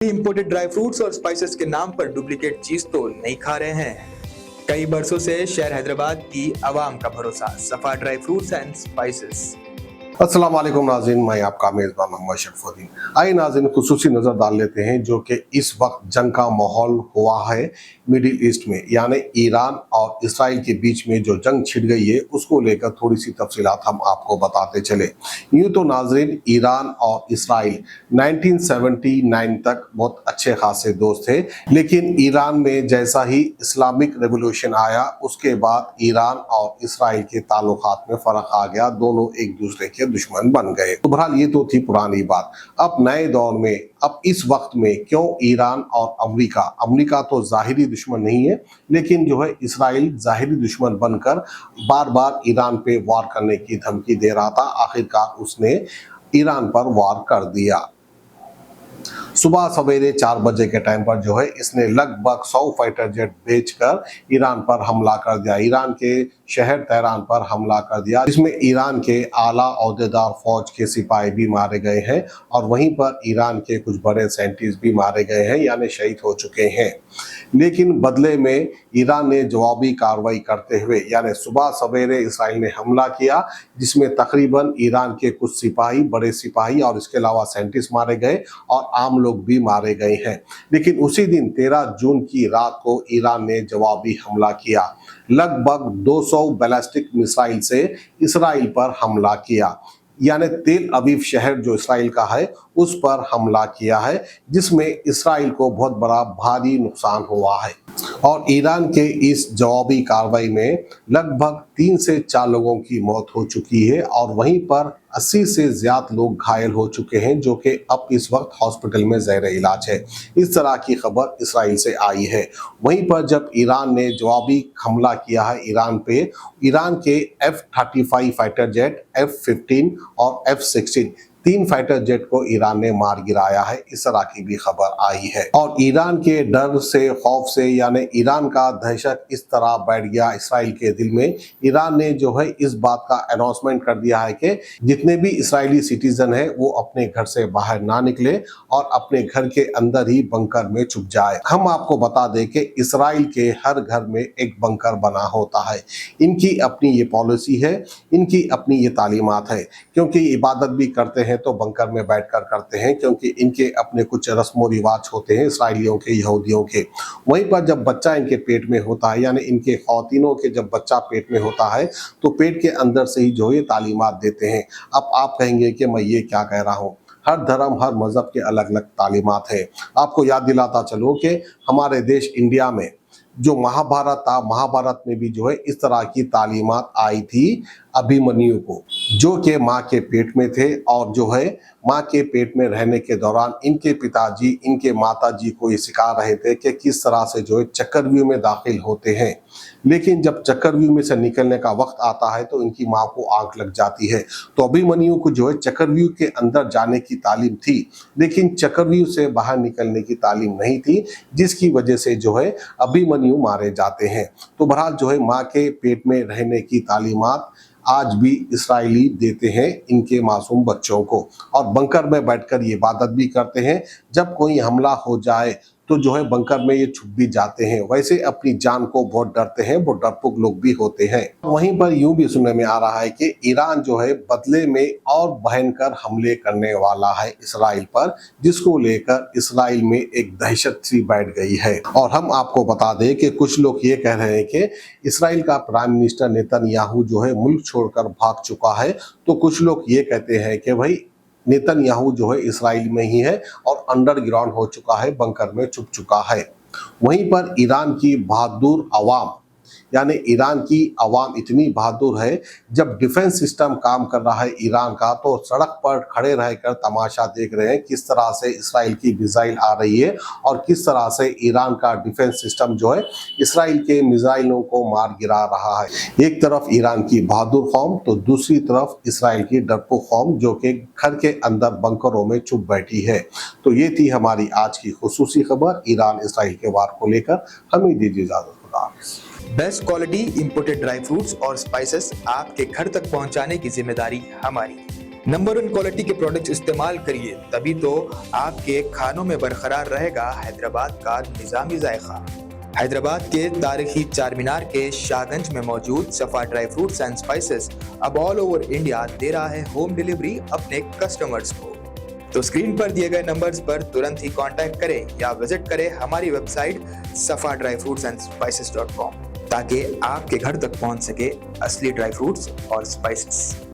Imported dry fruits और spices के नाम पर डुप्लीकेट चीज तो नहीं खा रहे हैं। कई बरसों से शहर हैदराबाद की आवाम का भरोसा सफा ड्राई फ्रूट्स एंड स्पाइसेस। अस्सलाम वालेकुम नाज़रीन, मैं आपका मेज़बान मोहम्मद शरफुद्दीन। आइए नाज़रीन, खुसूसी नज़र डाल लेते हैं जो कि इस वक्त जंग का माहौल हुआ है मिडिल ईस्ट में, यानी ईरान और इसराइल के बीच में जो जंग छिड़ गई है उसको लेकर थोड़ी सी तफसीलात हम आपको बताते चले। यूँ तो नाज़रीन, ईरान और इसराइल 1979 तक बहुत अच्छे खासे दोस्त थे, लेकिन ईरान में जैसा ही इस्लामिक रेवोल्यूशन आया उसके बाद ईरान और इसराइल के ताल्लुकात में फ़र्क आ गया, दोनों एक दूसरे के दुश्मन बन गए। तो बहरहाल ये तो थी पुरानी बात। अब नए दौर में, अब इस वक्त में क्यों ईरान और अमेरिका तो जाहिरी दुश्मन नहीं है, लेकिन जो है इसराइल जाहिरी दुश्मन बनकर बार बार ईरान पे वार करने की धमकी दे रहा था। आखिरकार उसने ईरान पर वार कर दिया। सुबह सवेरे 4 बजे के टाइम पर जो है इसने लगभग 100 फाइटर जेट भेजकर ईरान पर हमला कर दिया, ईरान के शहर तेहरान पर हमला कर दिया, जिसमें ईरान के आला ओहदेदार फौज के सिपाही भी मारे गए हैं और वहीं पर ईरान के कुछ बड़े साइंटिस्ट भी मारे गए हैं, यानी शहीद हो चुके हैं। लेकिन बदले में ईरान ने जवाबी कार्रवाई करते हुए, यानी सुबह सवेरे इसराइल ने हमला किया, जिसमें तकरीबन ईरान के कुछ सिपाही, बड़े सिपाही और इसके अलावा साइंटिस्ट मारे गए और आम लोग भी मारे गए हैं। लेकिन उसी दिन 13 जून की रात को ईरान ने जवाबी हमला किया, लगभग 200 बैलिस्टिक मिसाइल से इसराइल पर हमला किया, यानी तेल अवीव शहर जो इसराइल का है उस पर हमला किया है, जिसमें इसराइल को बहुत बड़ा भारी नुकसान हुआ है। और ईरान के इस जवाबी कार्रवाई में लगभग 3 से 4 लोगों की मौत हो चुकी है और वहीं पर 80 से ज्यादा लोग घायल हो चुके हैं, जो कि अब इस वक्त हॉस्पिटल में ज़ेर इलाज है। इस तरह की खबर इसराइल से आई है। वहीं पर जब ईरान ने जवाबी हमला किया है ईरान पे, ईरान के F-35 फाइटर जेट, F-15 और F-16 3 फाइटर जेट को ईरान ने मार गिराया है, इस तरह की भी खबर आई है। और ईरान के डर से, खौफ से, यानी ईरान का दहशत इस तरह बैठ गया इसराइल के दिल में, ईरान ने जो है इस बात का अनाउंसमेंट कर दिया है कि जितने भी इसराइली सिटीजन है वो अपने घर से बाहर ना निकले और अपने घर के अंदर ही बंकर में छुप जाए। हम आपको बता दें कि इसराइल के हर घर में एक बंकर बना होता है। इनकी अपनी ये पॉलिसी है, इनकी अपनी ये तालीमात है, क्योंकि इबादत भी करते हैं तो बंकर में बैठकर करते हैं, क्योंकि इनके अपने कुछ रस्म व रिवाज होते हैं इसराइलियों के, यहूदियों के। वहीं पर जब बच्चा इनके पेट में होता है, यानी इनके खवातीनों के जब बच्चा पेट में होता है तो पेट के अंदर से ही जो ये तालीमात देते हैं। अब आप कहेंगे कि मैं ये क्या कह रहा हूँ, हर धर्म, हर मजहब के अलग अलग तालीमात है। आपको याद दिलाता चलूं कि हमारे देश इंडिया में जो महाभारत था, महाभारत में भी जो है इस तरह की तालीमात आई थी अभिमन्यु को, जो कि माँ के पेट में थे और जो है माँ के पेट में रहने के दौरान इनके पिताजी, इनके माताजी को ये सिखा रहे थे कि किस तरह से जो है चक्रव्यूह में दाखिल होते हैं। लेकिन जब चक्रव्यूह में से निकलने का वक्त आता है तो इनकी माँ को आंख लग जाती है। तो अभिमन्यु को जो है चक्रव्यूह के अंदर जाने की तालीम थी, लेकिन चक्रव्यूह से बाहर निकलने की तालीम नहीं थी, जिसकी वजह से जो है अभिमन्यु मारे जाते हैं। तो बहरहाल जो है माँ के पेट में रहने की तालीमात आज भी इसराइली देते हैं इनके मासूम बच्चों को, और बंकर में बैठकर ये इबादत भी करते हैं। जब कोई हमला हो जाए तो जो है बंकर में ये छुप भी जाते हैं। वैसे अपनी जान को बहुत डरते हैं, बहुत डरपोक लोग भी होते हैं। वहीं पर यूं भी सुनने में आ रहा है कि ईरान जो है बदले में और भयंकर हमले करने वाला है इसराइल पर, जिसको लेकर इसराइल में एक दहशत सी बैठ गई है। और हम आपको बता दें कि कुछ लोग ये कह रहे हैं कि इसराइल का प्राइम मिनिस्टर नेतन्याहू जो है मुल्क छोड़कर भाग चुका है, तो कुछ लोग ये कहते हैं कि भाई नेतन्याहू जो है इसराइल में ही है और अंडरग्राउंड हो चुका है, बंकर में छुप चुका है। वहीं पर ईरान की बहादुर अवाम, यानी ईरान की आवाम इतनी बहादुर है, जब डिफेंस सिस्टम काम कर रहा है ईरान का तो सड़क पर खड़े रहकर तमाशा देख रहे हैं किस तरह से इसराइल की मिसाइल आ रही है और किस तरह से ईरान का डिफेंस सिस्टम जो है इसराइल के मिसाइलों को मार गिरा रहा है। एक तरफ ईरान की बहादुर कौम तो दूसरी तरफ इसराइल की डरपोक कौम, जो कि घर के अंदर बंकरों में छुप बैठी है। तो ये थी हमारी आज की खुसूसी खबर ईरान इसराइल के वार को लेकर। हमें दीजिए इजाजत। खुदा हाफिज़। Best quality imported dry fruits और स्पाइसेस आपके घर तक पहुंचाने की जिम्मेदारी हमारी। नंबर 1 क्वालिटी के प्रोडक्ट्स इस्तेमाल करिए, तभी तो आपके खानों में बरकरार रहेगा हैदराबाद का निजामी जायका। हैदराबाद के तारीखी चार मीनार के शाहगंज में मौजूद सफा ड्राई फ्रूट्स एंड स्पाइसेस अब ऑल ओवर इंडिया दे रहा है होम डिलीवरी अपने कस्टमर्स को। तो स्क्रीन पर दिए गए नंबर्स पर तुरंत ही कांटेक्ट करें या विजिट करें हमारी वेबसाइट safadryfruitsandsspices.com ताकि आपके घर तक पहुंच सके असली ड्राई फ्रूट्स और स्पाइसेस।